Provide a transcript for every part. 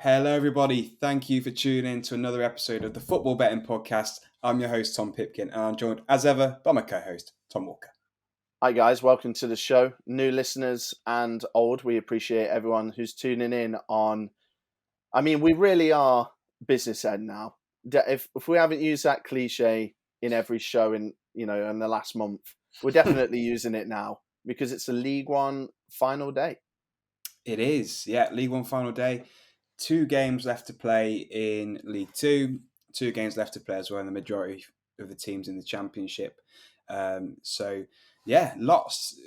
Hello, everybody. Thank you for tuning in to another episode of the Football Betting Podcast. I'm your host, Tom Pipkin, and I'm joined, as ever, by my co-host, Tom Walker. Hi guys, welcome to the show. New listeners and old, we appreciate everyone who's tuning in on. We really are business end now. If we haven't used that cliche in every show in the last month, we're definitely using it now because it's a League One final day. It is, yeah, League One final day. 2 games left to play in League Two. 2 games left to play as well in the majority of the teams in the Championship. Lots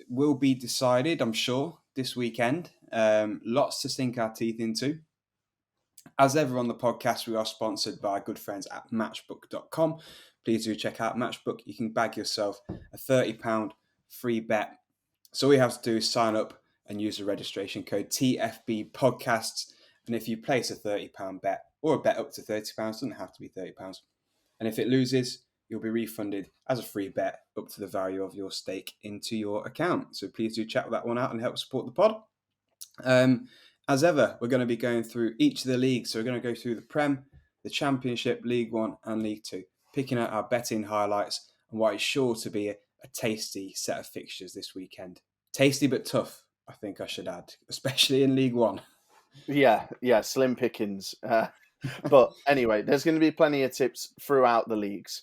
will be decided, I'm sure, this weekend. Lots to sink our teeth into. As ever on the podcast, we are sponsored by our good friends at Matchbook.com. Please do check out Matchbook. You can bag yourself a £30 free bet. So all you have to do is sign up and use the registration code TFB Podcasts. And if you place a £30 bet or a bet up to £30, doesn't have to be £30. And if it loses, you'll be refunded as a free bet up to the value of your stake into your account. So please do check that one out and help support the pod. As ever, we're going to be going through each of the leagues. So we're going to go through the Prem, the Championship, League One and League Two, picking out our betting highlights and what is sure to be a tasty set of fixtures this weekend. Tasty but tough, I think I should add, especially in League One. Yeah, slim pickings. But anyway, there's going to be plenty of tips throughout the leagues.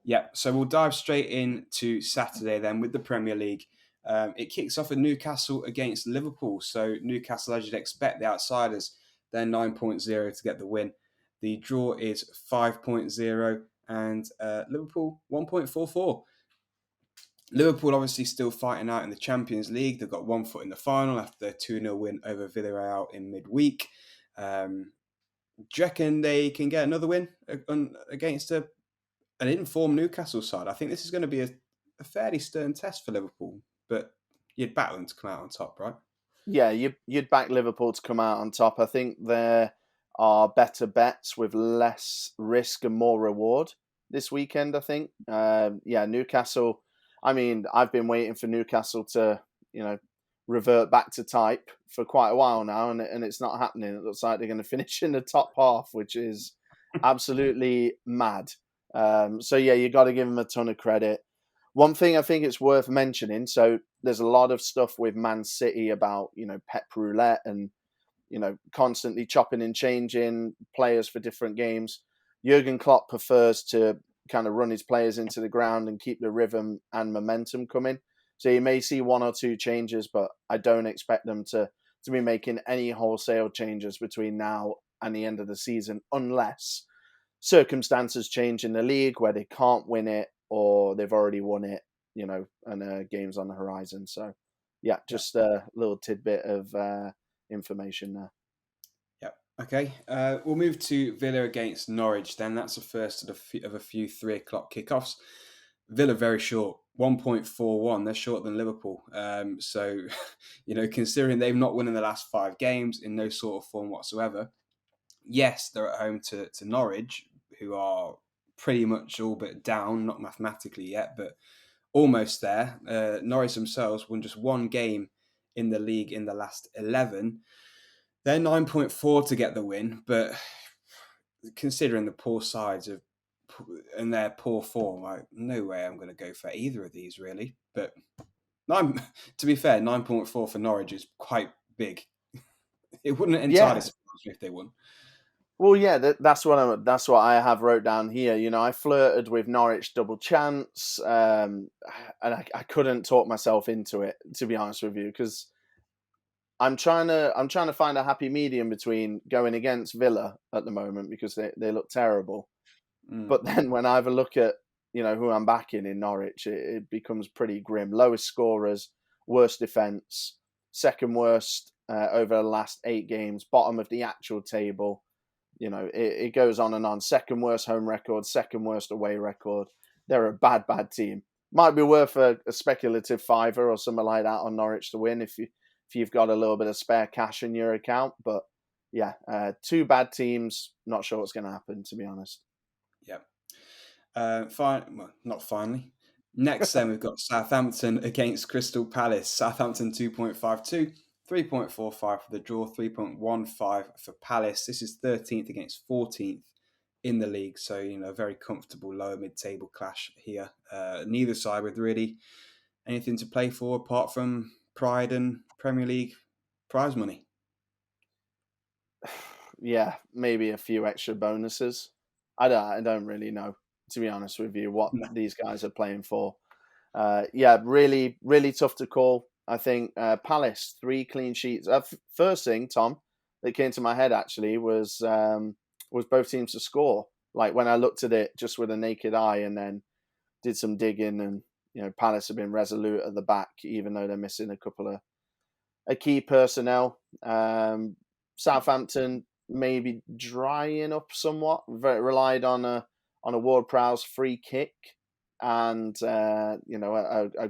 Yeah, so we'll dive straight into Saturday then with the Premier League. It kicks off at Newcastle against Liverpool. So Newcastle, as you'd expect, the outsiders, they're 9.0 to get the win. The draw is 5.0 and Liverpool 1.44. Liverpool obviously still fighting out in the Champions League. They've got one foot in the final after their 2-0 win over Villarreal in midweek. Do you reckon they can get another win against an informed Newcastle side? I think this is going to be a fairly stern test for Liverpool, but you'd back them to come out on top, right? Yeah, you'd back Liverpool to come out on top. I think there are better bets with less risk and more reward this weekend, I think. Newcastle. I've been waiting for Newcastle to, revert back to type for quite a while now, and it's not happening. It looks like they're going to finish in the top half, which is absolutely mad. You got to give them a ton of credit. One thing I think it's worth mentioning, so there's a lot of stuff with Man City about, Pep Roulette and, constantly chopping and changing players for different games. Jurgen Klopp prefers to kind of run his players into the ground and keep the rhythm and momentum coming. So you may see 1 or 2 changes, but I don't expect them to be making any wholesale changes between now and the end of the season, unless circumstances change in the league where they can't win it or they've already won it, and game's on the horizon. So, just a little tidbit of information there. Yep. Okay. We'll move to Villa against Norwich then. That's the first of a few 3 o'clock kickoffs. Villa very short, 1.41. They're shorter than Liverpool. Considering they've not won in the last 5 games in no sort of form whatsoever. Yes, they're at home to Norwich, who are pretty much all but down, not mathematically yet, but almost there. Norwich themselves won just 1 game in the league in the last 11. They're 9.4 to get the win, but considering the poor sides and their poor form, no way I'm going to go for either of these really. But to be fair, 9.4 for Norwich is quite big. It wouldn't entirely surprise me if they won. Well, yeah, that's what I have wrote down here. I flirted with Norwich double chance, and I couldn't talk myself into it, to be honest with you, because I'm trying to find a happy medium between going against Villa at the moment because they look terrible, but then when I have a look at who I'm backing in Norwich, it becomes pretty grim. Lowest scorers, worst defence, second worst over the last 8 games, bottom of the actual table. It goes on and on. Second worst home record, second worst away record. They're a bad team. Might be worth a speculative $5 or something like that on Norwich to win if you've got a little bit of spare cash in your account. But 2 bad teams. Not sure what's going to happen, to be honest. Yep. Well, not finally. Next, then we've got Southampton against Crystal Palace. Southampton 2.52, 3.45 for the draw, 3.15 for Palace. This is 13th against 14th in the league. So, very comfortable lower mid-table clash here. Neither side with really anything to play for apart from pride and Premier League prize money. Yeah, maybe a few extra bonuses. I don't really know, to be honest with you, what No. these guys are playing for. Yeah, really, really tough to call. I think Palace, 3 clean sheets. First thing, Tom, that came to my head actually was both teams to score. Like when I looked at it just with a naked eye and then did some digging, and Palace have been resolute at the back, even though they're missing a couple of key personnel. Southampton maybe drying up somewhat. Relied on a Ward-Prowse free kick and a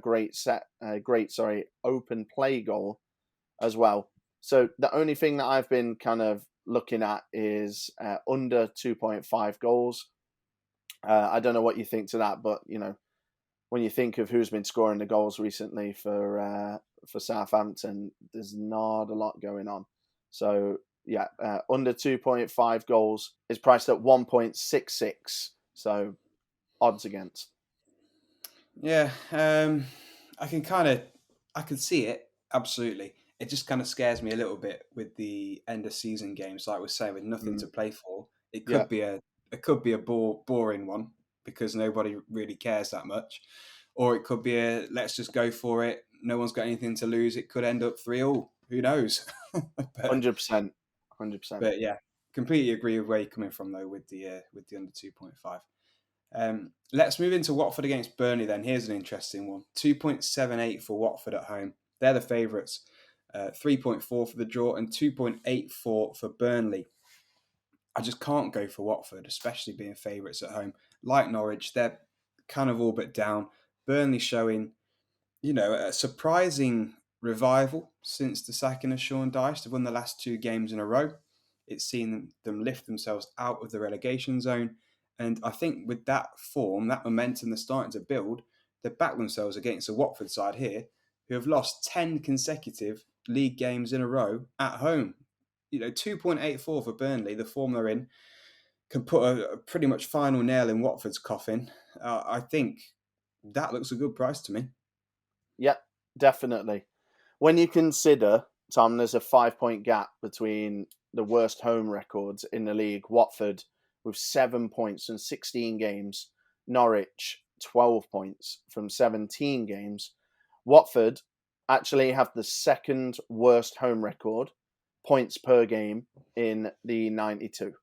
great open play goal as well. So the only thing that I've been kind of looking at is under 2.5 goals. I don't know what you think to that, but when you think of who's been scoring the goals recently for Southampton, there's not a lot going on. So yeah, under 2.5 goals is priced at 1.66. So odds against. Yeah, I can see it, absolutely. It just kind of scares me a little bit with the end of season games, like we're saying, with nothing to play for. It Yeah, could be a boring one because nobody really cares that much, or it could be a let's just go for it. No one's got anything to lose. It could end up 3-3. Who knows? but 100%, 100%. but yeah, completely agree with where you're coming from though with the under 2.5. Let's move into Watford against Burnley then. Here's an interesting one. 2.78 for Watford at home. They're the favourites. 3.4 for the draw and 2.84 for Burnley. I just can't go for Watford, especially being favourites at home. Like Norwich, they're kind of all but down. Burnley showing, a surprising revival since the sacking of Sean Dyche. They've won the last 2 games in a row. It's seen them lift themselves out of the relegation zone. And I think with that form, that momentum they're starting to build, they back themselves against the Watford side here, who have lost 10 consecutive league games in a row at home. 2.84 for Burnley, the form they're in, can put a pretty much final nail in Watford's coffin. I think that looks a good price to me. Yeah, definitely. When you consider, Tom, there's a 5-point gap between the worst home records in the league. Watford with 7 points from 16 games. Norwich, 12 points from 17 games. Watford actually have the second worst home record, points per game, in the 92.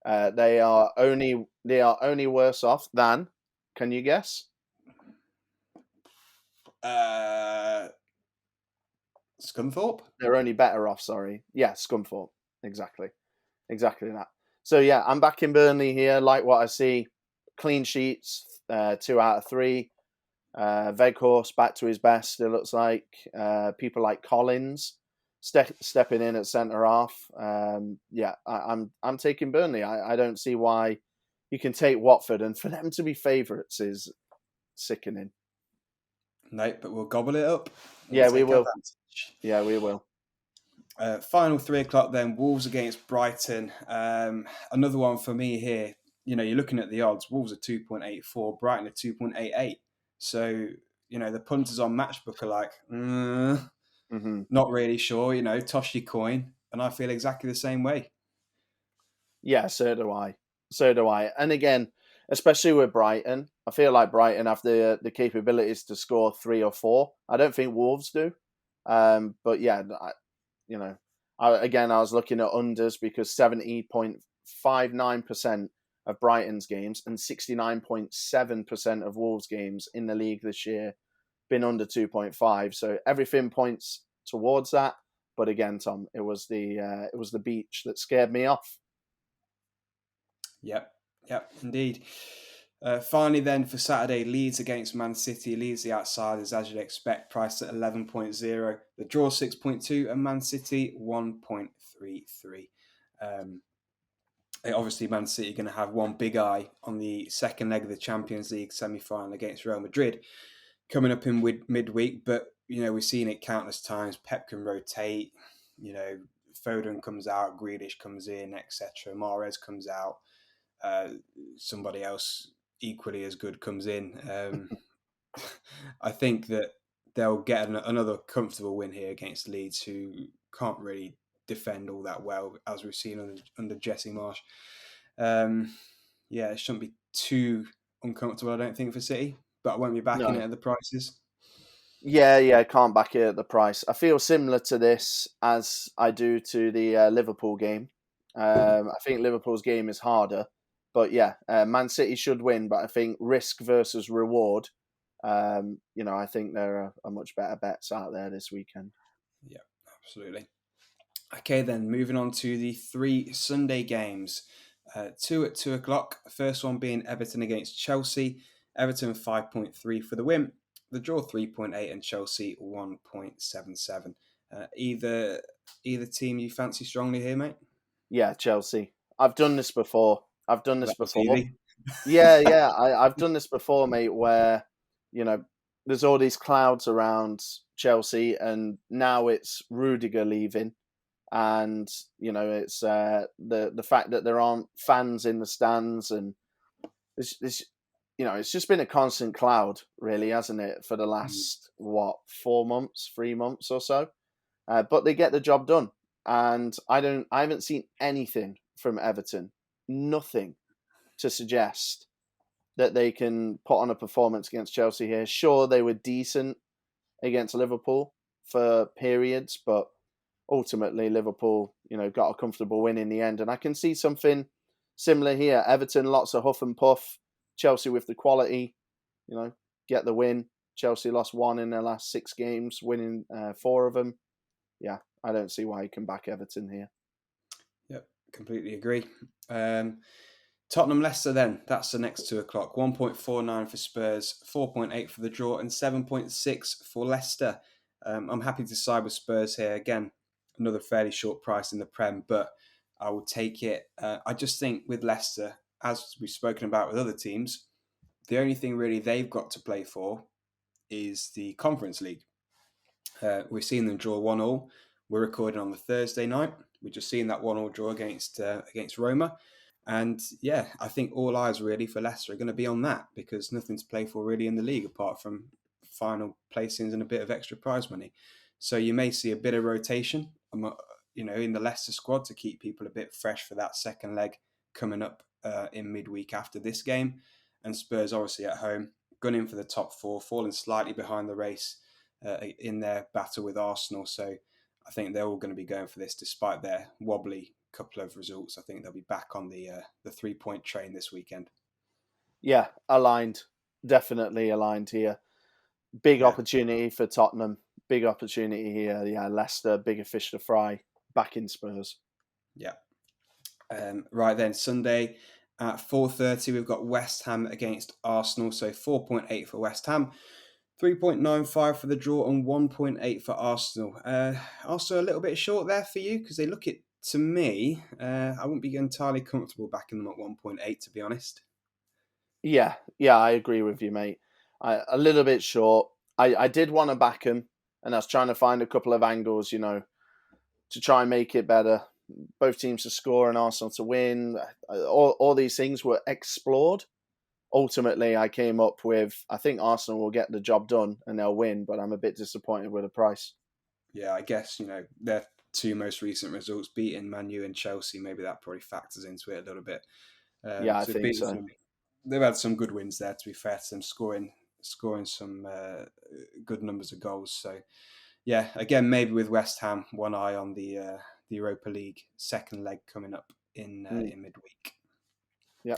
They are only worse off than, can you guess? Scunthorpe? They're only better off, sorry. Yeah, Scunthorpe. Exactly that. So yeah, I'm back in Burnley here. Like what I see, clean sheets, 2 out of 3. Veghorst back to his best. It looks like people like Collins stepping in at centre half. Yeah, I'm taking Burnley. I don't see why you can take Watford, and for them to be favourites is sickening. No, but we'll gobble it up. Yeah, we will. Advantage. Yeah, we will. Final 3:00 then, Wolves against Brighton. Another one for me here. You're looking at the odds. Wolves are 2.84, Brighton are 2.88. So, the punters on Matchbook are like, not really sure, toss your coin. And I feel exactly the same way. Yeah, so do I. So do I. And again, especially with Brighton, I feel like Brighton have the capabilities to score 3 or 4. I don't think Wolves do. But yeah, I was looking at unders because 70.59% of Brighton's games and 69.7% of Wolves' games in the league this year been under 2.5. So everything points towards that. But again, Tom, it was the beach that scared me off. Yep, indeed. Finally, then for Saturday, Leeds against Man City. Leeds, the outsiders, as you'd expect, priced at 11.0. The draw 6.2 and Man City 1.33. Obviously, Man City are going to have one big eye on the second leg of the Champions League semi-final against Real Madrid coming up in midweek. But we've seen it countless times. Pep can rotate. Foden comes out, Grealish comes in, etc. Mahrez comes out. Somebody else equally as good comes in. I think that they'll get another comfortable win here against Leeds, who can't really defend all that well, as we've seen under Jesse Marsh. It shouldn't be too uncomfortable, I don't think, for City, but I won't be backing it No. at the prices. Yeah, can't back it at the price. I feel similar to this as I do to the Liverpool game. I think Liverpool's game is harder, but Man City should win. But I think risk versus reward, I think there are much better bets out there this weekend. Yeah, absolutely. Okay, then moving on to the 3 Sunday games. 2 at 2 o'clock. First one being Everton against Chelsea. Everton 5.3 for the win. The draw 3.8 and Chelsea 1.77. Either team you fancy strongly here, mate? Yeah, Chelsea. I've done this before. That was easy. Yeah. I've done this before, mate, where, there's all these clouds around Chelsea and now it's Rudiger leaving. And, it's the fact that there aren't fans in the stands and it's just been a constant cloud, really, hasn't it, for the last, 3 months or so. But they get the job done. And I haven't seen anything from Everton, nothing to suggest that they can put on a performance against Chelsea here. Sure, they were decent against Liverpool for periods, but ultimately Liverpool, got a comfortable win in the end. And I can see something similar here. Everton, lots of huff and puff. Chelsea with the quality, get the win. Chelsea lost 1 in their last 6 games, winning 4 of them. Yeah, I don't see why you can back Everton here. Yep, completely agree. Tottenham Leicester then, that's the next 2 o'clock. 1.49 for Spurs, 4.8 for the draw, and 7.6 for Leicester. I'm happy to side with Spurs here. Again, another fairly short price in the Prem, but I will take it. I just think with Leicester, as we've spoken about with other teams, the only thing really they've got to play for is the Conference League. We've seen them draw 1-1. We're recording on the Thursday night. We've just seen that 1-1 draw against Roma. And I think all eyes really for Leicester are going to be on that, because nothing to play for really in the league apart from final placings and a bit of extra prize money. So you may see a bit of rotation, in the Leicester squad to keep people a bit fresh for that second leg coming up in midweek after this game. And Spurs obviously at home, gunning for the top 4, falling slightly behind the race in their battle with Arsenal. So I think they're all going to be going for this despite their wobbly couple of results. I think they'll be back on the 3-point train this weekend. Yeah, aligned. Definitely aligned here. Big opportunity for Tottenham. Big opportunity here. Yeah, Leicester, bigger fish to fry. Back in Spurs. Yeah. Right then, Sunday at 4:30, we've got West Ham against Arsenal. So 4.8 for West Ham, 3.95 for the draw, and 1.8 for Arsenal. Also a little bit short there for you, because they look it to me. I wouldn't be entirely comfortable backing them at 1.8, to be honest. Yeah, I agree with you, mate. A little bit short. I did want to back him, and I was trying to find a couple of angles, to try and make it better. Both teams to score and Arsenal to win. All these things were explored. Ultimately, I came up with, I think Arsenal will get the job done and they'll win, but I'm a bit disappointed with the price. Yeah, I guess, their 2 most recent results, beating Man U and Chelsea, maybe that probably factors into it a little bit. I think so. They've had some good wins there, to be fair to them, scoring some good numbers of goals. So, again, maybe with West Ham, one eye on the Europa League second leg coming up in midweek. Yeah.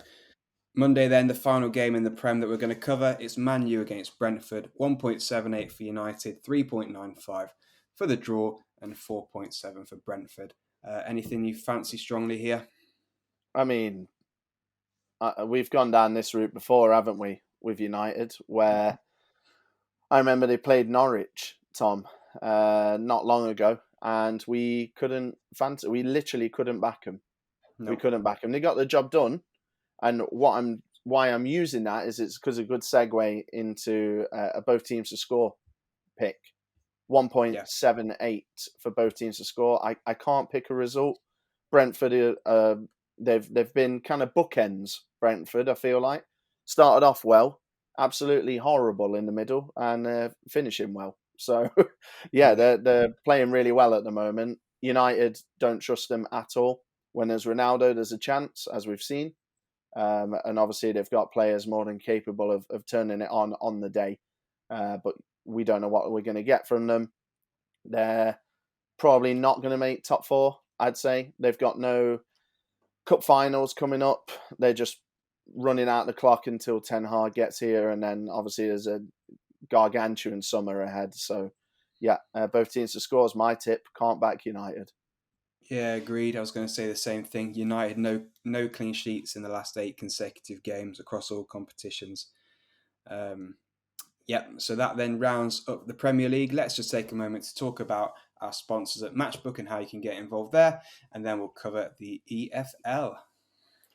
Monday, then, the final game in the Prem that we're going to cover is Man U against Brentford. 1.78 for United, 3.95 for the draw, and 4.7 for Brentford. Anything you fancy strongly here? I mean, we've gone down this route before, haven't we, with United, where I remember they played Norwich, Tom, not long ago, and we literally couldn't back them. No. We couldn't back them. They got the job done, and why I'm using that is it's because a good segue into a both teams to score pick. Yeah. 1.78 for both teams to score. I can't pick a result. Brentford, they've been kind of bookends. Brentford, I feel like, started off well, absolutely horrible in the middle, and finishing well. So, yeah, Yeah. they're playing really well at the moment. United don't trust them at all. When there's Ronaldo, there's a chance, as we've seen. And obviously, they've got players more than capable of turning it on the day. But we don't know what we're going to get from them. They're probably not going to make top four, I'd say. They've got no cup finals coming up. They're just running out the clock until Ten Hag gets here. And then obviously, there's a gargantuan summer ahead. So, yeah, both teams to score is my tip. Can't back United. Yeah, agreed. I was going to say the same thing. United, no clean sheets in the last 8 consecutive games across all competitions. Um, so that then rounds up the Premier League. Let's just take a moment to talk about our sponsors at Matchbook and how you can get involved there, and then we'll cover the EFL.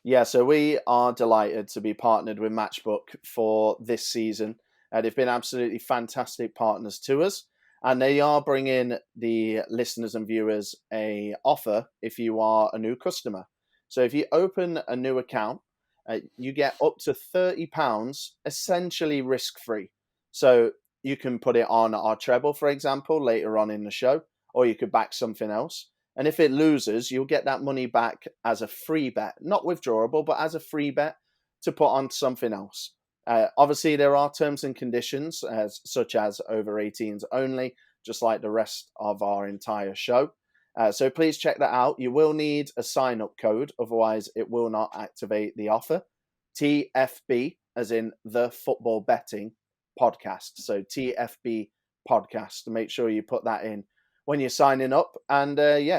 Yeah, so we are delighted to be partnered with Matchbook for this season. They've been absolutely fantastic partners to us, and they are bringing the listeners and viewers a offer if you are a new customer. So if you open a new account, you get up to £30 essentially risk-free. So you can put it on our treble, for example, later on in the show, or you could back something else. And if it loses, you'll get that money back as a free bet, not withdrawable, but as a free bet to put on something else. Obviously, there are terms and conditions, such as over 18s only, just like the rest of our entire show. So please check that out. You will need a sign-up code, otherwise it will not activate the offer. TFB, as in the Football Betting Podcast. So TFB Podcast. Make sure you put that in when you're signing up. And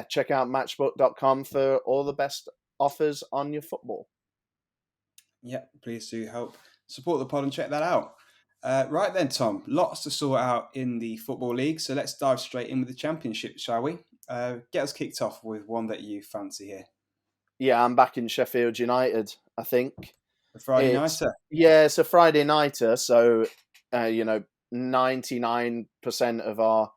check out matchbook.com for all the best offers on your football. Yeah, please do help support the pod and check that out. Right then, Tom, lots to sort out in the Football League, so let's dive straight in with the Championship, shall we? Get us kicked off with one that you fancy here. Yeah, I'm back in Sheffield United, I think. The Friday Nighter. It's a Friday Nighter, so, 99% of our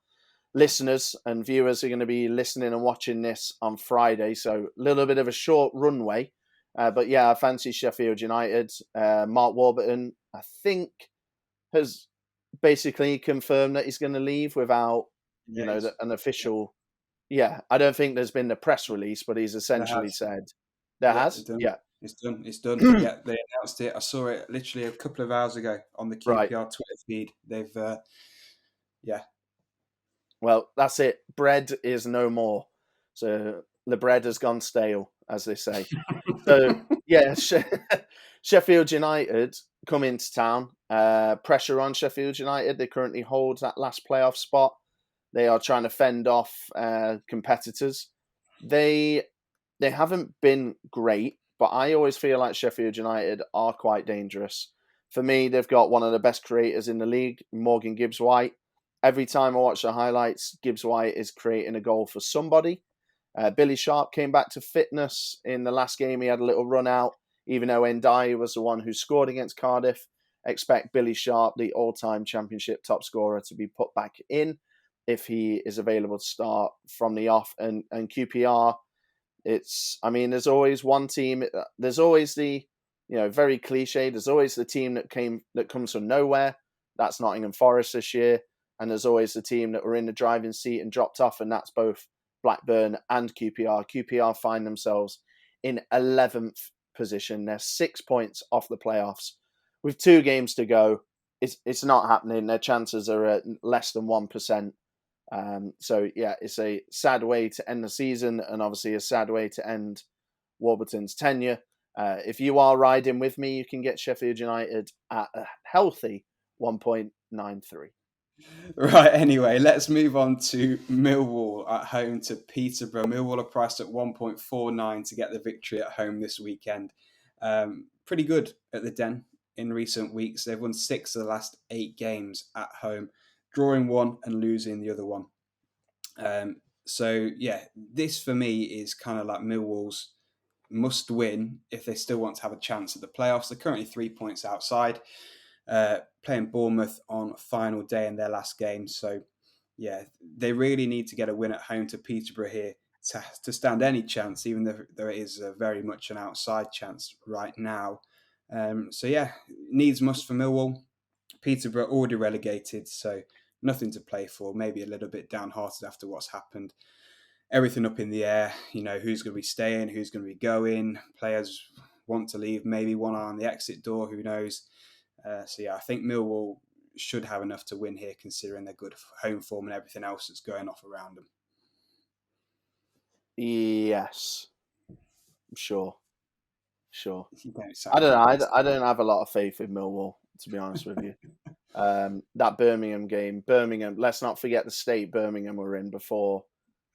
listeners and viewers are going to be listening and watching this on Friday, so a little bit of a short runway. But yeah, I fancy Sheffield United. Mark Warburton, I think, has basically confirmed that he's going to leave without, Yeah, an official. Yeah, I don't think there's been the press release, but he's there essentially has. said there Yeah, has. done. Yeah, It's done. It's done. Yeah, they announced it. I saw it literally a couple of hours ago on the right. QPR Twitter feed. They've, yeah. Well, that's it. Bread is no more. So the bread has gone stale, as they say. So yeah, Sheffield United come into town. Pressure on Sheffield United. They currently hold that last playoff spot. They are trying to fend off competitors. They haven't been great, but I always feel like Sheffield United are quite dangerous. For me, they've got one of the best creators in the league, Morgan Gibbs-White. Every time I watch the highlights, Gibbs-White is creating a goal for somebody. Billy Sharp came back to fitness in the last game. He had a little run out, even though Ndiaye was the one who scored against Cardiff. Expect Billy Sharp, the all-time championship top scorer, to be put back in if he is available to start from the off. And QPR, there's always one team. There's always the, very cliche. There's always the team that comes from nowhere. That's Nottingham Forest this year. And there's always the team that were in the driving seat and dropped off, and that's both Blackburn and QPR. QPR find themselves in 11th position. They're 6 points off the playoffs. With 2 games to go, it's not happening. Their chances are at less than 1%. It's a sad way to end the season, and obviously a sad way to end Warburton's tenure. If you are riding with me, you can get Sheffield United at a healthy 1.93. Right, anyway, let's move on to Millwall at home to Peterborough. Millwall are priced at 1.49 to get the victory at home this weekend. Pretty good at the Den in recent weeks. They've won 6 of the last 8 games at home, drawing 1 and losing the other 1. This for me is kind of like Millwall's must win if they still want to have a chance at the playoffs. They're currently 3 points outside. Playing Bournemouth on final day in their last game. So, yeah, they really need to get a win at home to Peterborough here to stand any chance, even though there is very much an outside chance right now. So yeah, needs must for Millwall. Peterborough already relegated, so nothing to play for. Maybe a little bit downhearted after what's happened. Everything up in the air. You know, who's going to be staying, who's going to be going. Players want to leave. Maybe one eye on the exit door. Who knows? So yeah, I think Millwall should have enough to win here, considering their good home form and everything else that's going off around them. Yes, sure. You don't I sound don't know. convinced. I don't have a lot of faith in Millwall, to be honest with you. That Birmingham game, Birmingham. Let's not forget the state Birmingham were in before.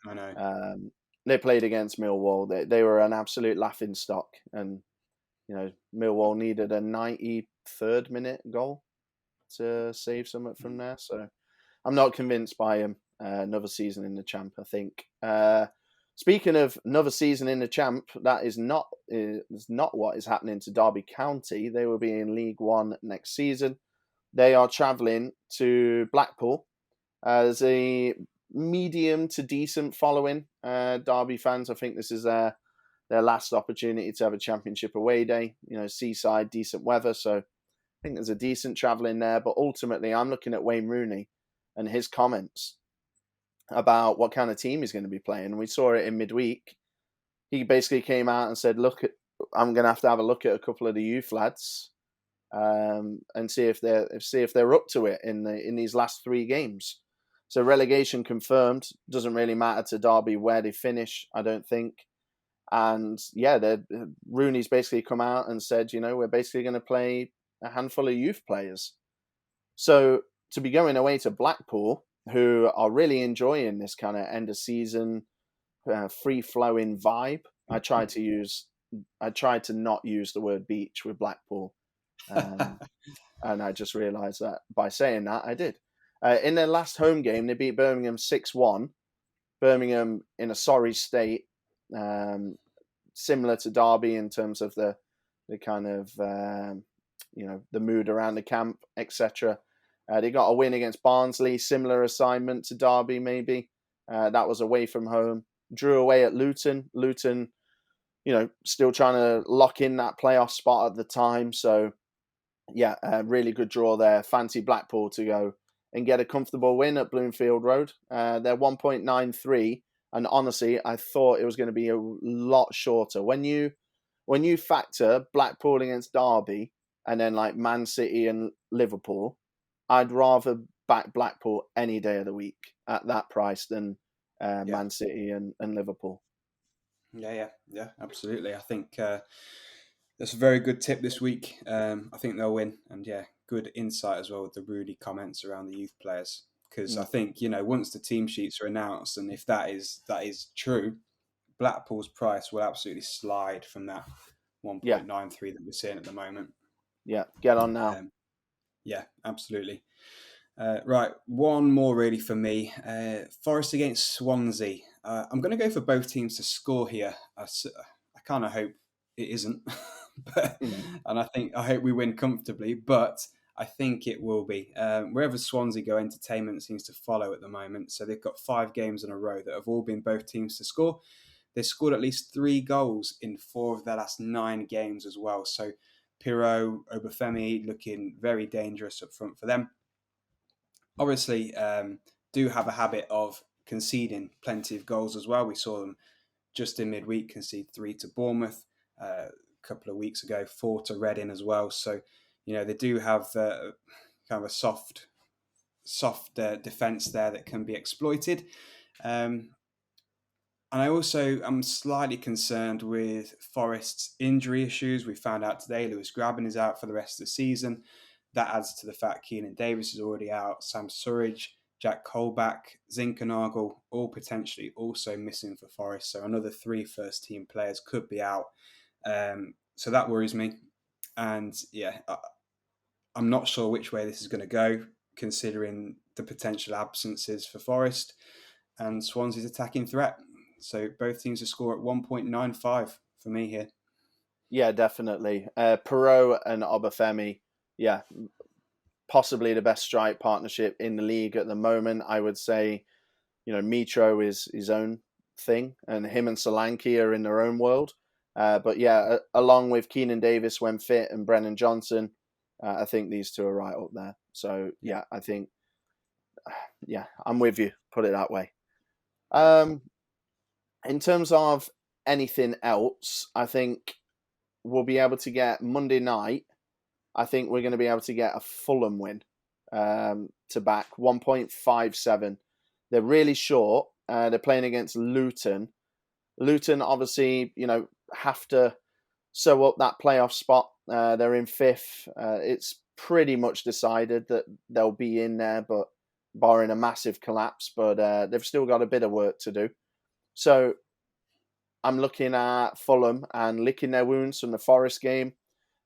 I know. They played against Millwall. They were an absolute laughing stock, and Millwall needed a 93rd minute goal to save something from there. So I'm not convinced by him. Another season in the champ, I think. Speaking of another season in the champ, that is not what is happening to Derby County. They will be in League One next season. They are travelling to Blackpool. There's a medium to decent following. Derby fans, I think this is their last opportunity to have a championship away day. Seaside, decent weather, so I think there's a decent travelling there. But ultimately, I'm looking at Wayne Rooney and his comments about what kind of team he's going to be playing. We saw it in midweek. He basically came out and said, "Look, I'm going to have a look at a couple of the youth lads and see if they're up to it in these last 3 games." So relegation confirmed. Doesn't really matter to Derby where they finish, I don't think. And yeah, Rooney's basically come out and said, we're basically going to play a handful of youth players. So to be going away to Blackpool, who are really enjoying this kind of end of season free-flowing vibe. I tried to not use the word beach with Blackpool, and I just realised that by saying that I did. In their last home game, they beat Birmingham 6-1. Birmingham in a sorry state, similar to Derby in terms of the kind of the mood around the camp, etc. They got a win against Barnsley, similar assignment to Derby, maybe. That was away from home. Drew away at Luton. Luton, still trying to lock in that playoff spot at the time. So, yeah, a really good draw there. Fancy Blackpool to go and get a comfortable win at Bloomfield Road. They're 1.93, and honestly, I thought it was going to be a lot shorter. When you factor Blackpool against Derby and then like Man City and Liverpool, I'd rather back Blackpool any day of the week at that price than Man City and Liverpool. Yeah, absolutely. I think that's a very good tip this week. I think they'll win, and yeah, good insight as well with the Rudy comments around the youth players. Because I think once the team sheets are announced, and if that is true, Blackpool's price will absolutely slide from that 1.93 that we're seeing at the moment. Yeah, get on now. Yeah, absolutely. Right, one more really for me. Forest against Swansea. I'm going to go for both teams to score here. I kind of hope it isn't, and I hope we win comfortably. But I think it will be. Wherever Swansea go, entertainment seems to follow at the moment. So they've got 5 games in a row that have all been both teams to score. They've scored at least 3 goals in 4 of their last 9 games as well. So Pirot, Obafemi looking very dangerous up front for them. Obviously, do have a habit of conceding plenty of goals as well. We saw them just in midweek concede 3 to Bournemouth a couple of weeks ago, 4 to Reading as well. So, they do have kind of a soft defence there that can be exploited. And I also am slightly concerned with Forest's injury issues. We found out today Lewis Grabban is out for the rest of the season. That adds to the fact Keenan Davis is already out, Sam Surridge, Jack Colback, Zinkernagel, all potentially also missing for Forest. So another 3 first-team players could be out. So that worries me. And yeah, I'm not sure which way this is going to go, considering the potential absences for Forest and Swansea's attacking threat. So both teams to score at 1.95 for me here. Yeah, definitely. Perot and Obafemi, yeah, possibly the best strike partnership in the league at the moment. I would say, Mitro is his own thing, and him and Solanke are in their own world. But yeah, along with Keenan Davis when fit and Brennan Johnson, I think these two are right up there. So yeah, I think, I'm with you. Put it that way. In terms of anything else, I think we'll be able to get Monday night. I think we're going to be able to get a Fulham win to back 1.57. They're really short. They're playing against Luton. Luton, obviously, have to sew up that playoff spot. They're in fifth. It's pretty much decided that they'll be in there, but barring a massive collapse. But they've still got a bit of work to do. So I'm looking at Fulham and licking their wounds from the Forest game.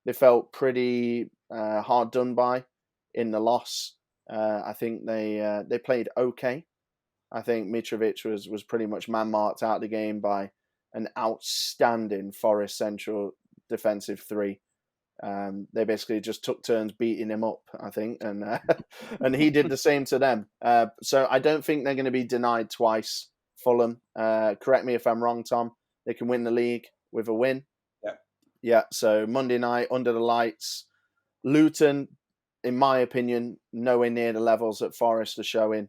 They felt pretty hard done by in the loss. I think they played okay. I think Mitrovic was pretty much man-marked out of the game by an outstanding Forest Central defensive three. They basically just took turns beating him up, I think, and and he did the same to them. So I don't think they're going to be denied twice. Fulham, correct me if I'm wrong, Tom. They can win the league with a win. Yeah. So Monday night under the lights, Luton, in my opinion, nowhere near the levels that Forest are showing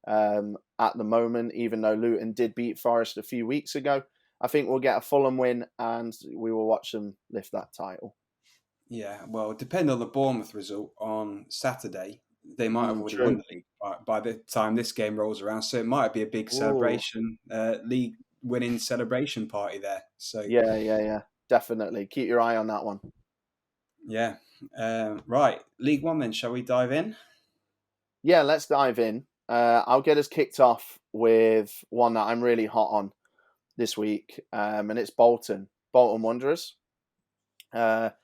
at the moment. Even though Luton did beat Forest a few weeks ago, I think we'll get a Fulham win and we will watch them lift that title. Yeah, well, depending on the Bournemouth result on Saturday, they might have already won the league by the time this game rolls around. So it might be a big celebration, league winning celebration party there. So yeah, definitely. Keep your eye on that one. Yeah. Right, League One then. Shall we dive in? Yeah, let's dive in. I'll get us kicked off with one that I'm really hot on this week, and it's Bolton Wanderers. A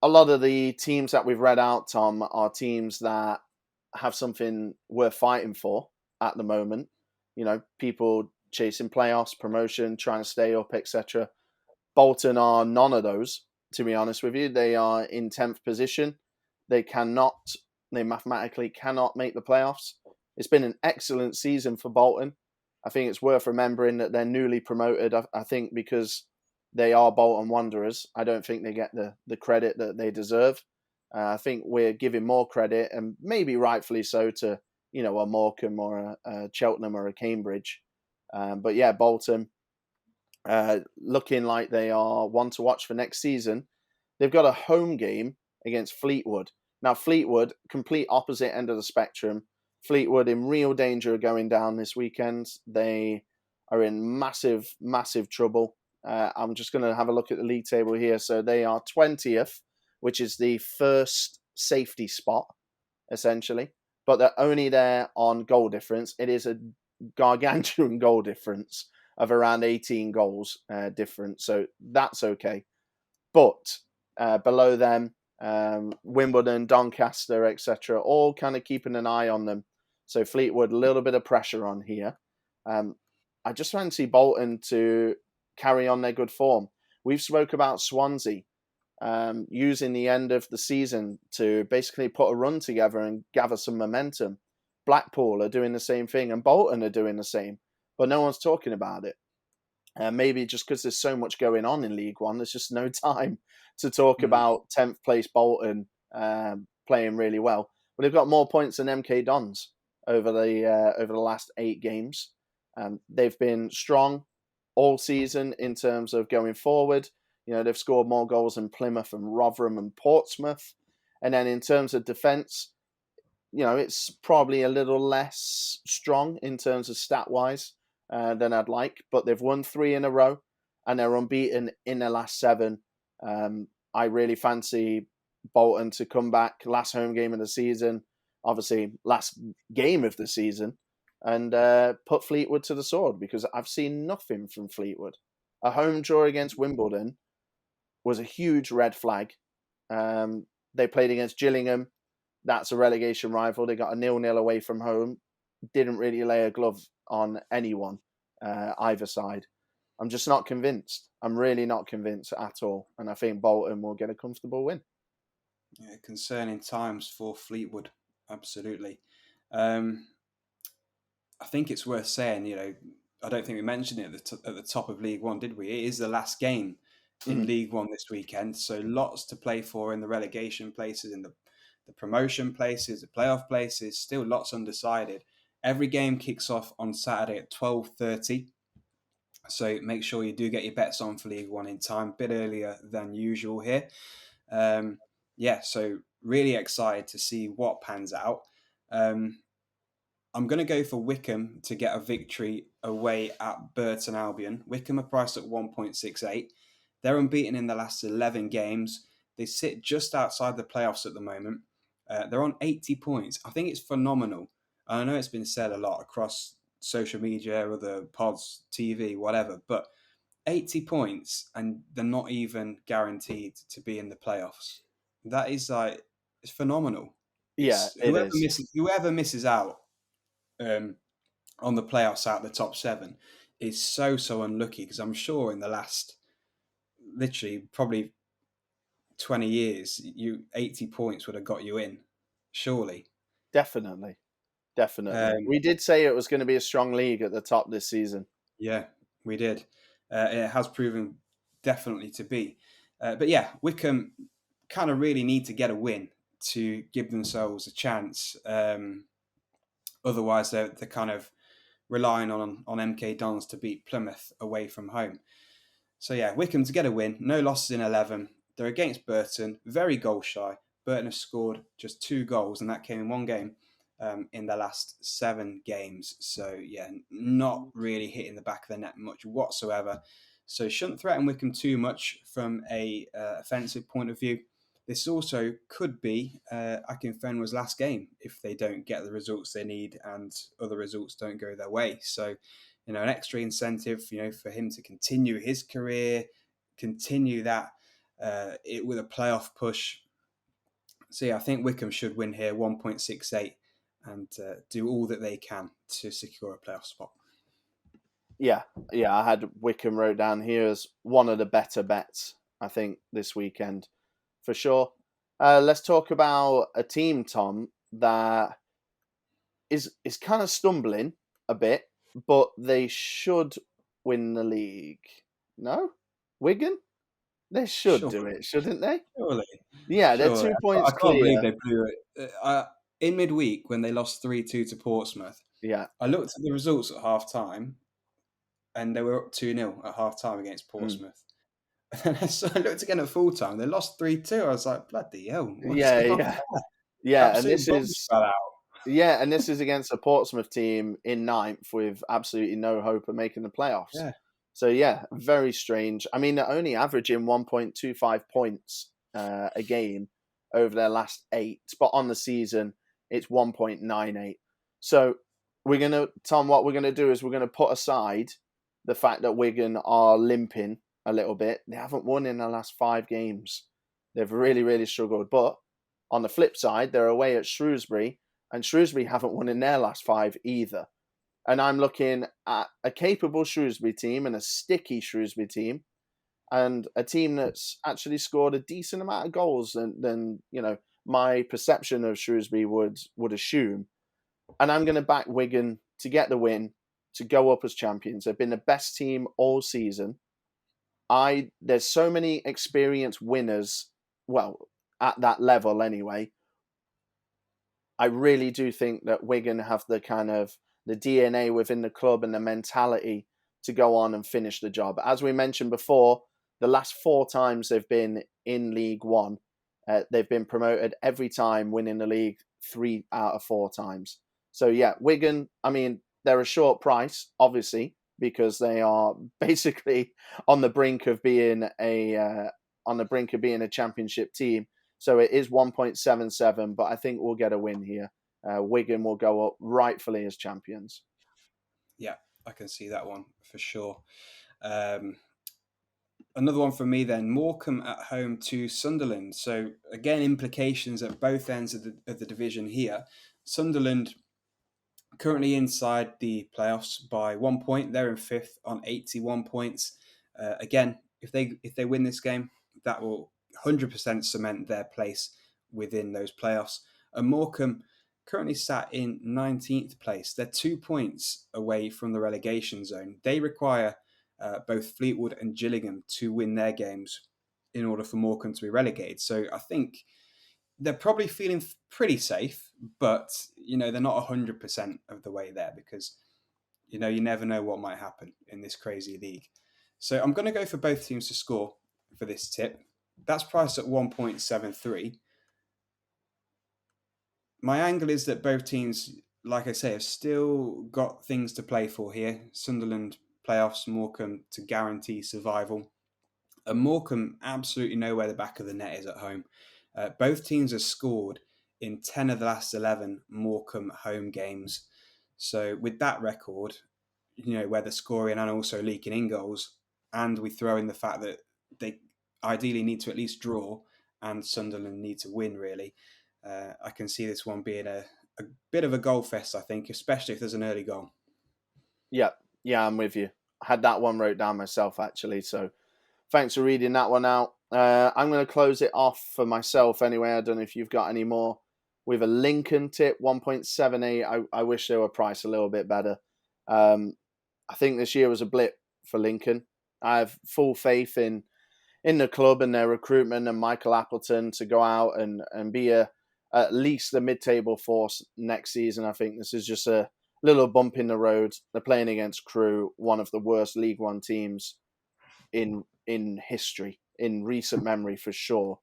lot of the teams that we've read out, Tom, are teams that have something worth fighting for at the moment. People chasing playoffs, promotion, trying to stay up, etc. Bolton are none of those, to be honest with you. They are in 10th position. They mathematically cannot make the playoffs. It's been an excellent season for Bolton. I think it's worth remembering that they're newly promoted. I think because they are Bolton Wanderers, I don't think they get the credit that they deserve. I think we're giving more credit, and maybe rightfully so, to a Morecambe or a Cheltenham or a Cambridge. But yeah, Bolton looking like they are one to watch for next season. They've got a home game against Fleetwood. Now, Fleetwood, complete opposite end of the spectrum. Fleetwood in real danger of going down this weekend. They are in massive, massive trouble. I'm just going to have a look at the league table here. So they are 20th, which is the first safety spot, essentially. But they're only there on goal difference. It is a gargantuan goal difference of around 18 goals difference. So that's okay. But below them, Wimbledon, Doncaster, etc., all kind of keeping an eye on them. So Fleetwood, a little bit of pressure on here. I just fancy Bolton to carry on their good form. We've spoke about Swansea using the end of the season to basically put a run together and gather some momentum. Blackpool are doing the same thing, and Bolton are doing the same, but no one's talking about it. Maybe just because there's so much going on in League One, there's just no time to talk about 10th place Bolton playing really well. But they've got more points than MK Dons over the last 8 games. They've been strong all season in terms of going forward. They've scored more goals than Plymouth and Rotherham and Portsmouth. And then in terms of defence, it's probably a little less strong in terms of stat-wise than I'd like. But they've won 3 in a row, and they're unbeaten in their last 7. I really fancy Bolton to come back last home game of the season, obviously last game of the season, and put Fleetwood to the sword, because I've seen nothing from Fleetwood. A home draw against Wimbledon was a huge red flag. They played against Gillingham. That's a relegation rival. They got a 0-0 away from home. Didn't really lay a glove on anyone, either side. I'm just not convinced. I'm really not convinced at all. And I think Bolton will get a comfortable win. Yeah, concerning times for Fleetwood, absolutely. Um, I think it's worth saying, I don't think we mentioned it at the top of League One, did we? It is the last game in Mhm. League One this weekend, so lots to play for in the relegation places, in the promotion places, the playoff places. Still lots undecided. Every game kicks off on Saturday at 12:30. So make sure you do get your bets on for League One in time, a bit earlier than usual here. Yeah, so really excited to see what pans out. Um, I'm going to go for Wickham to get a victory away at Burton Albion. Wickham are priced at 1.68. They're unbeaten in the last 11 games. They sit just outside the playoffs at the moment. They're on 80 points. I think it's phenomenal. I know it's been said a lot across social media, other pods, TV, whatever, but 80 points and they're not even guaranteed to be in the playoffs. That is it's phenomenal. Yeah, It's it is. whoever misses out um, on the playoffs out the top seven is so unlucky because I'm sure in the last literally probably 20 years, 80 points would have got you in, surely. Definitely. Definitely. Um, We did say it was going to be a strong league at the top this season. yeah, we did. It has proven definitely to be. But yeah, Wickham kind of really need to get a win to give themselves a chance. Otherwise, they're kind of relying on MK Dons to beat Plymouth away from home. So yeah, Wickham to get a win. No losses in 11. They're against Burton, very goal shy. Burton have scored just 2 goals, and that came in one game in the last 7 games. So yeah, not really hitting the back of the net much whatsoever. So shouldn't threaten Wickham too much from a offensive point of view. This also could be Akinfenwa's last game if they don't get the results they need and other results don't go their way. So an extra incentive, for him to continue his career, continue that it with a playoff push. So yeah, I think Wickham should win here, 1.68, and do all that they can to secure a playoff spot. Yeah, I had Wickham wrote down here as one of the better bets, I think, this weekend, for sure. Let's talk about a team, Tom, that is kind of stumbling a bit, but they should win the league. No? Wigan? They should do Surely, it, shouldn't they? surely, Yeah, they're surely. 2 I points can't believe clear. they blew it. In midweek, when they lost 3-2 to Portsmouth, Yeah. I looked at the results at half time, and they were up 2-0 at half time against Mm. Portsmouth. And so I looked again at full time. They lost 3-2. I was like, bloody hell, what's Yeah, going on yeah. there? Yeah, and Absolute this bombs is fell out. yeah, and this is against a Portsmouth team in ninth with absolutely no hope of making the playoffs. Yeah. So yeah, very strange. I mean, they're only averaging 1.25 points a game over their last 8, but on the season it's 1.98. So Tom, what we're gonna do is we're gonna put aside the fact that Wigan are limping a little bit. They haven't won in the last 5 games. They've really, really struggled. But on the flip side, they're away at Shrewsbury, and Shrewsbury haven't won in their last 5 either. And I'm looking at a capable Shrewsbury team and a sticky Shrewsbury team, and a team that's actually scored a decent amount of goals than my perception of Shrewsbury would assume. And I'm going to back Wigan to get the win, to go up as champions. They've been the best team all season. There's so many experienced winners, well, at that level anyway. I really do think that Wigan have the kind of the DNA within the club and the mentality to go on and finish the job. As we mentioned before, the last 4 times they've been in League One, they've been promoted every time, winning the league 3 out of 4 times. So yeah, Wigan. I mean, they're a short price, obviously, because they are basically on the brink of being a championship team. So it is 1.77, but I think we'll get a win here. Wigan will go up rightfully as champions. Yeah, I can see that one for sure. Another one for me then, Morecambe at home to Sunderland. So again, implications at both ends of the division here. Sunderland currently inside the playoffs by 1 point. They're in 5th on 81 points. Again, if they win this game, that will 100% cement their place within those playoffs. And Morecambe currently sat in 19th place. They're 2 points away from the relegation zone. They require both Fleetwood and Gillingham to win their games in order for Morecambe to be relegated. So I think they're probably feeling pretty safe, but they're not 100% of the way there, because you never know what might happen in this crazy league. So I'm going to go for both teams to score for this tip. That's priced at 1.73. My angle is that both teams, like I say, have still got things to play for here. Sunderland playoffs, Morecambe to guarantee survival. And Morecambe absolutely know where the back of the net is at home. Both teams have scored in 10 of the last 11 Morecambe home games. So with that record, where they're scoring and also leaking in goals, and we throw in the fact that they ideally need to at least draw and Sunderland need to win, really, I can see this one being a bit of a goal fest, I think, especially if there's an early goal. Yeah, I'm with you. I had that one wrote down myself, actually, so thanks for reading that one out. I'm going to close it off for myself anyway. I don't know if you've got any more. With a Lincoln tip, 1.78. I wish they were priced a little bit better. I think this year was a blip for Lincoln. I have full faith in the club and their recruitment and Michael Appleton to go out and be at least the mid-table force next season. I think this is just a little bump in the road. They're playing against Crewe, one of the worst League One teams in history, in recent memory for sure.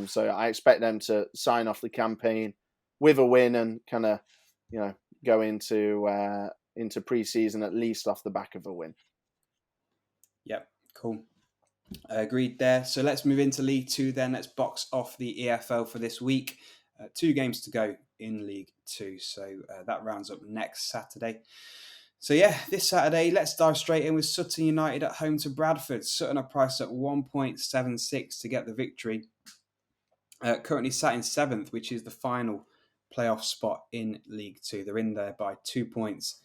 So I expect them to sign off the campaign with a win and kind of, go into pre-season at least off the back of a win. Yep, cool. Agreed there. So let's move into League Two then. Let's box off the EFL for this week. 2 games to go in League Two. So that rounds up next Saturday. So yeah, this Saturday, let's dive straight in with Sutton United at home to Bradford. Sutton are priced at 1.76 to get the victory. Currently sat in 7th, which is the final playoff spot in League Two. They're in there by 2 points.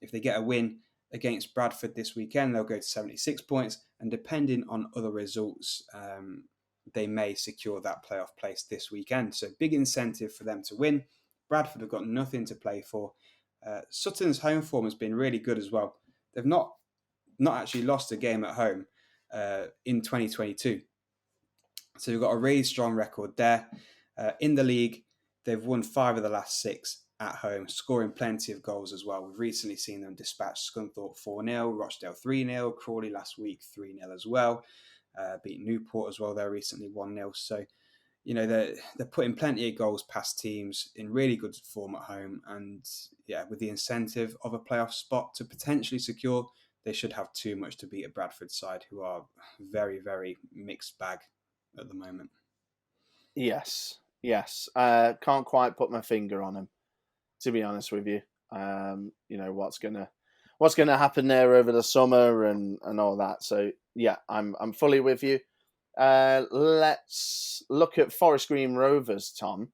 If they get a win against Bradford this weekend, they'll go to 76 points. And depending on other results, they may secure that playoff place this weekend. So big incentive for them to win. Bradford have got nothing to play for. Sutton's home form has been really good as well. They've not actually lost a game at home in 2022. So we've got a really strong record there. In the league, they've won 5 of the last 6 at home, scoring plenty of goals as well. We've recently seen them dispatch Scunthorpe 4-0, Rochdale 3-0, Crawley last week 3-0 as well. Beat Newport as well there recently 1-0. So, they're putting plenty of goals past teams in really good form at home. And yeah, with the incentive of a playoff spot to potentially secure, they should have too much to beat a Bradford side who are very, very mixed bag at the moment. Yes. Can't quite put my finger on them, to be honest with you. What's gonna happen there over the summer and all that. So yeah, I'm fully with you. Let's look at Forest Green Rovers, Tom.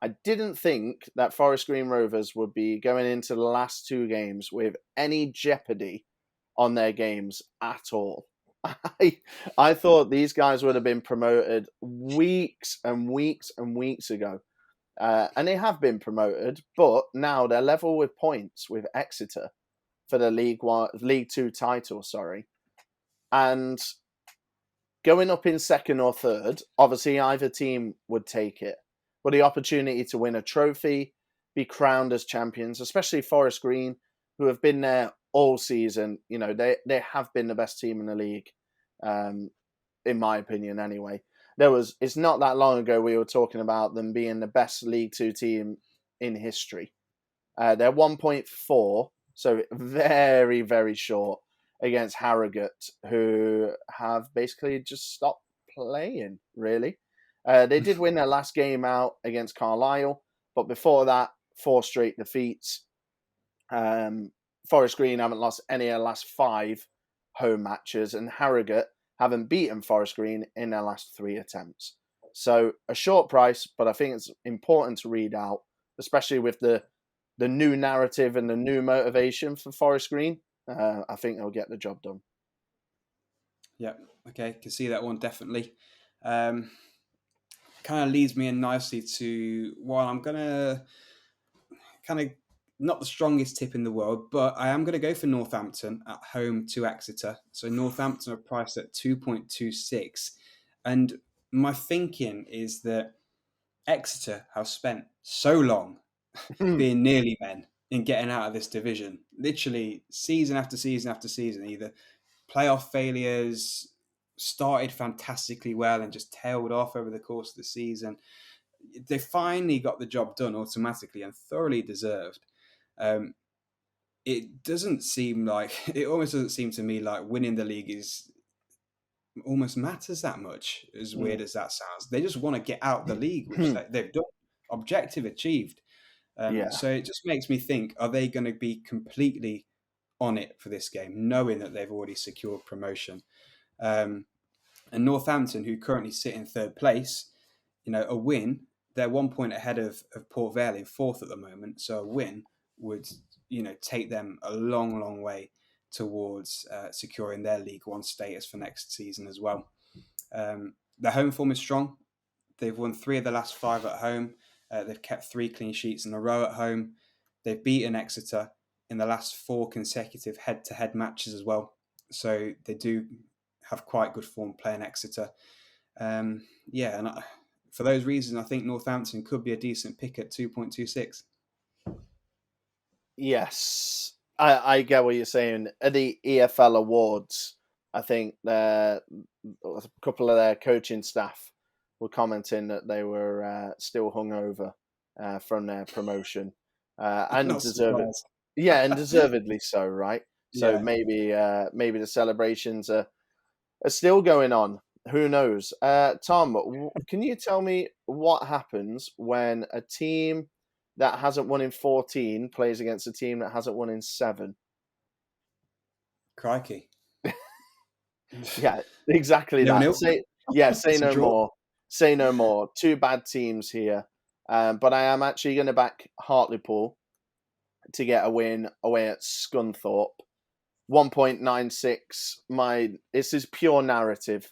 I didn't think that Forest Green Rovers would be going into the last 2 games with any jeopardy on their games at all. I thought these guys would have been promoted weeks and weeks and weeks ago. And they have been promoted, but now they're level with points with Exeter for the League Two title, And going up in 2nd or 3rd, obviously either team would take it. But the opportunity to win a trophy, be crowned as champions, especially Forest Green, who have been there all season, they have been the best team in the league, in my opinion anyway. It's not that long ago we were talking about them being the best League Two team in history. They're 1.4, so very, very short against Harrogate, who have basically just stopped playing, really. They did win their last game out against Carlisle, but before that, 4 straight defeats. Forest Green haven't lost any of the last 5 home matches, and Harrogate haven't beaten Forest Green in their last 3 attempts. So a short price, but I think it's important to read out, especially with the new narrative and the new motivation for Forest Green. I think they'll get the job done. Yeah, okay, can see that one definitely. Can't kind of leads me in nicely to, while I'm going to kind of not the strongest tip in the world, but I am going to go for Northampton at home to Exeter. So Northampton are priced at 2.26. And my thinking is that Exeter have spent so long being nearly men in getting out of this division. Literally season after season after season, either playoff failures, started fantastically well and just tailed off over the course of the season. They finally got the job done automatically and thoroughly deserved. It doesn't seem like, it almost doesn't seem to me like winning the league is almost matters that much, as weird as that sounds. They just want to get out the league, which they've done. Objective achieved. Yeah. So it just makes me think, are they going to be completely on it for this game, knowing that they've already secured promotion? And Northampton, who currently sit in third place, a win, they're 1 point ahead of Port Vale in fourth at the moment. So a win would, take them a long, long way towards securing their League One status for next season as well. Their home form is strong. They've won 3 of the last 5 at home. They've kept 3 clean sheets in a row at home. They've beaten Exeter in the last 4 consecutive head-to-head matches as well. So they do have quite good form playing Exeter. For those reasons, I think Northampton could be a decent pick at 2.26. Yes, I get what you're saying. At the EFL Awards, I think a couple of their coaching staff were commenting that they were still hungover from their promotion, and Not surprised. and deservedly so, right? So Yeah. maybe the celebrations are still going on. Who knows? Tom, can you tell me what happens when a team that hasn't won in 14 plays against a team that hasn't won in 7? Crikey. Yeah, exactly that. 0-0. Say It's a no draw. more. Say no more. 2 bad teams here. But I am actually going to back Hartlepool to get a win away at Scunthorpe. 1.96. This is pure narrative,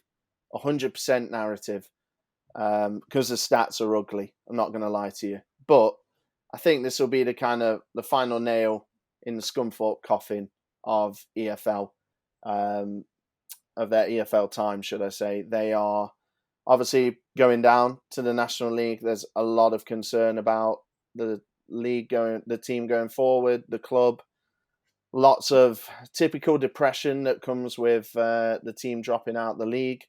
100% narrative. Because the stats are ugly. I'm not going to lie to you, but I think this will be the final nail in the Scunthorpe coffin of EFL, of their EFL time, should I say. They are obviously going down to the National League. There's a lot of concern about the team going forward, the club. Lots of typical depression that comes with the team dropping out the league.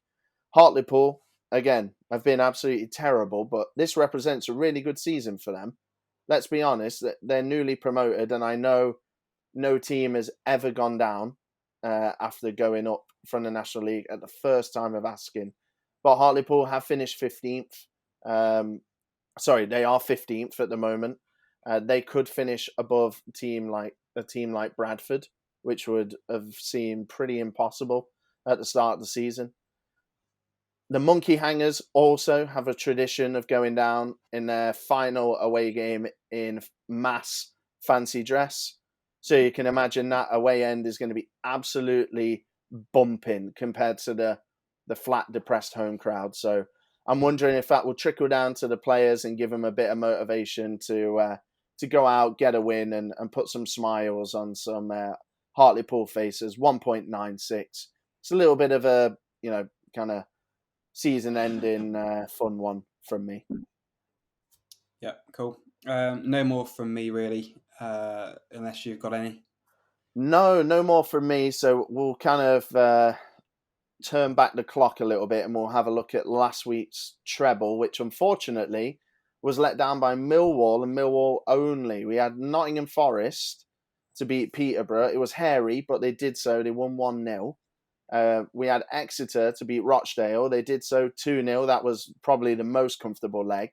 Hartlepool, again, have been absolutely terrible, but this represents a really good season for them. Let's be honest, they're newly promoted, and I know no team has ever gone down after going up from the National League at the first time of asking. But Hartlepool have finished 15th. They are 15th at the moment. They could finish above a team like Bradford, which would have seemed pretty impossible at the start of the season. The Monkey Hangers also have a tradition of going down in their final away game in mass fancy dress. So you can imagine that away end is going to be absolutely bumping compared to the flat, depressed home crowd. So I'm wondering if that will trickle down to the players and give them a bit of motivation to go out, get a win, and put some smiles on some Hartlepool faces. 1.96. It's a little bit of a kind of season-ending fun one from me. Yeah, cool. No more from me, really, unless you've got any. No more from me. So we'll kind of turn back the clock a little bit and we'll have a look at last week's treble, which unfortunately was let down by Millwall and Millwall only. We had Nottingham Forest to beat Peterborough. It was hairy, but they did so. They won 1-0. We had Exeter to beat Rochdale. They did so 2-0. That was probably the most comfortable leg.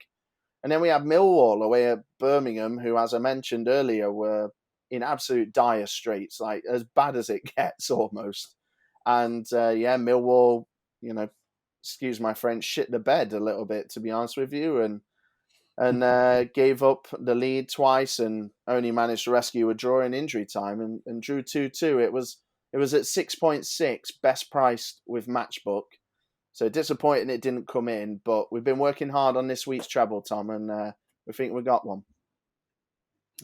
And then we had Millwall away at Birmingham, who, as I mentioned earlier, were in absolute dire straits, like as bad as it gets almost. And Millwall, excuse my French, shit the bed a little bit, to be honest with you, and gave up the lead twice and only managed to rescue a draw in injury time and drew 2-2. It was at 6.6, best priced with Matchbook. So disappointing it didn't come in, but we've been working hard on this week's treble, Tom, and we think we got one.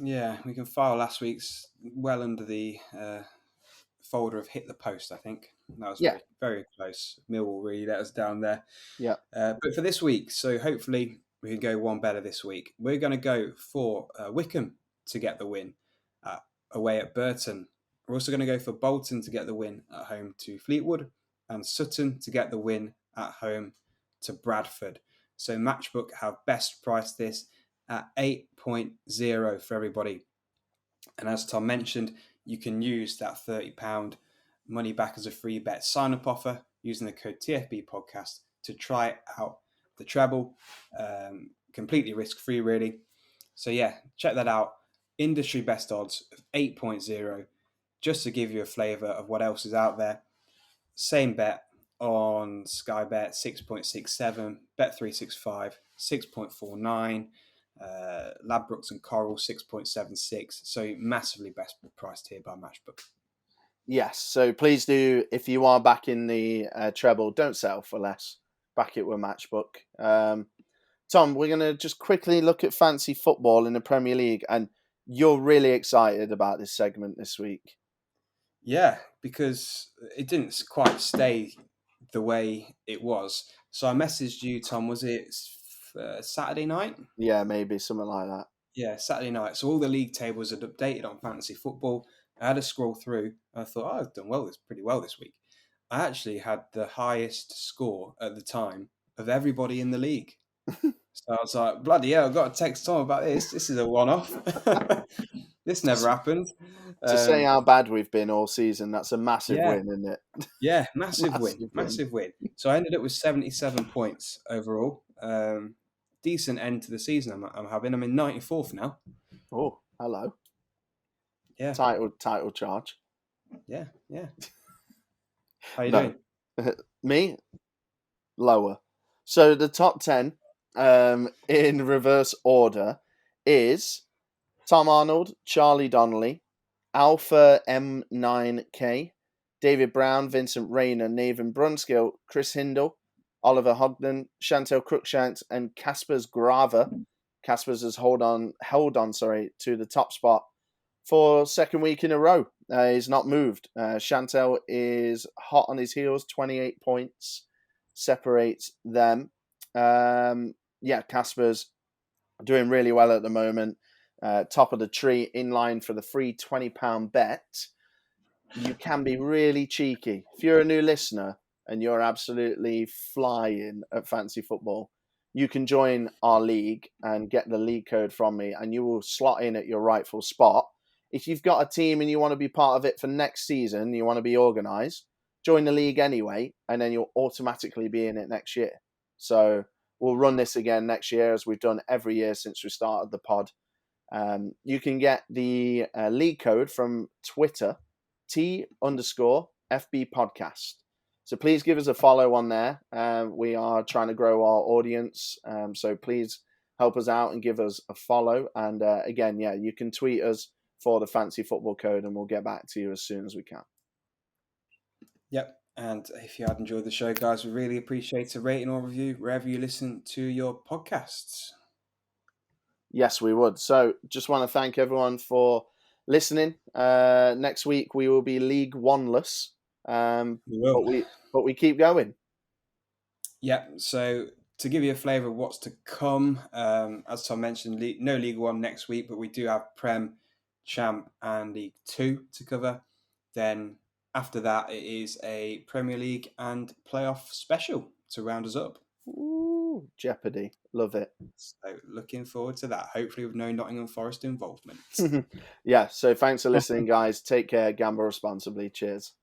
Yeah, we can file last week's well under the folder of hit the post, I think. That was Yeah. very, very close. Millwall really let us down there. Yeah. But for this week, so hopefully we can go one better this week. We're going to go for Wickham to get the win away at Burton. We're also going to go for Bolton to get the win at home to Fleetwood and Sutton to get the win at home to Bradford. So Matchbook have best priced this at 8.0 for everybody. And as Tom mentioned, you can use that £30 money back as a free bet sign up offer using the code TFB podcast to try out the treble. Completely risk free, really. So, yeah, check that out. Industry best odds of 8.0, just to give you a flavour of what else is out there. Same bet on Sky Bet 6.67, Bet365 6.49, Ladbrokes and Coral 6.76. So massively best priced here by Matchbook. Yes, so please do, if you are back in the treble, don't settle for less. Back it with Matchbook. Tom, we're going to just quickly look at fancy football in the Premier League, and you're really excited about this segment this week. Yeah, because it didn't quite stay the way it was. So I messaged you, Tom, was it Saturday night? Yeah, maybe something like that. Yeah, Saturday night. So all the league tables had updated on fantasy football. I had to scroll through. And I thought, oh, I've done pretty well this week. I actually had the highest score at the time of everybody in the league. So I was like, bloody hell, I've got to text Tom about this. This is a one-off. This never happened. To say how bad we've been all season, that's a massive win, isn't it? Yeah, massive win. So I ended up with 77 points overall. Decent end to the season I'm having. I'm in 94th now. Oh, hello. Yeah. Title charge. Yeah. How you doing? Me? Lower. So the top 10 in reverse order is Tom Arnold, Charlie Donnelly, Alpha M9K, David Brown, Vincent Rayner, Nathan Brunskill, Chris Hindle, Oliver Hogden, Chantel Cruikshanks, and Casper's Grava. Casper's has held on to the top spot for second week in a row. He's not moved. Chantel is hot on his heels, 28 points separates them. Casper's doing really well at the moment. Top of the tree, in line for the free £20 bet. You can be really cheeky. If you're a new listener and you're absolutely flying at fantasy football, you can join our league and get the league code from me, and you will slot in at your rightful spot. If you've got a team and you want to be part of it for next season, you want to be organised, join the league anyway, and then you'll automatically be in it next year. So we'll run this again next year, as we've done every year since we started the pod. You can get the league code from Twitter, T_FB podcast. So please give us a follow on there. We are trying to grow our audience. So please help us out and give us a follow. And again, you can tweet us for the fancy football code, and we'll get back to you as soon as we can. Yep. And if you had enjoyed the show, guys, we really appreciate a rating or review wherever you listen to your podcasts. Yes, we would. So just want to thank everyone for listening. Next week we will be League One-less, but we keep going. Yeah. So to give you a flavour of what's to come, as Tom mentioned, no League One next week, but we do have Prem, Champ, and League Two to cover. Then after that, it is a Premier League and playoff special to round us up. Ooh, Jeopardy. Love it. So looking forward to that. Hopefully with no Nottingham Forest involvement. Yeah, so thanks for listening, guys. Take care. Gamble responsibly. Cheers.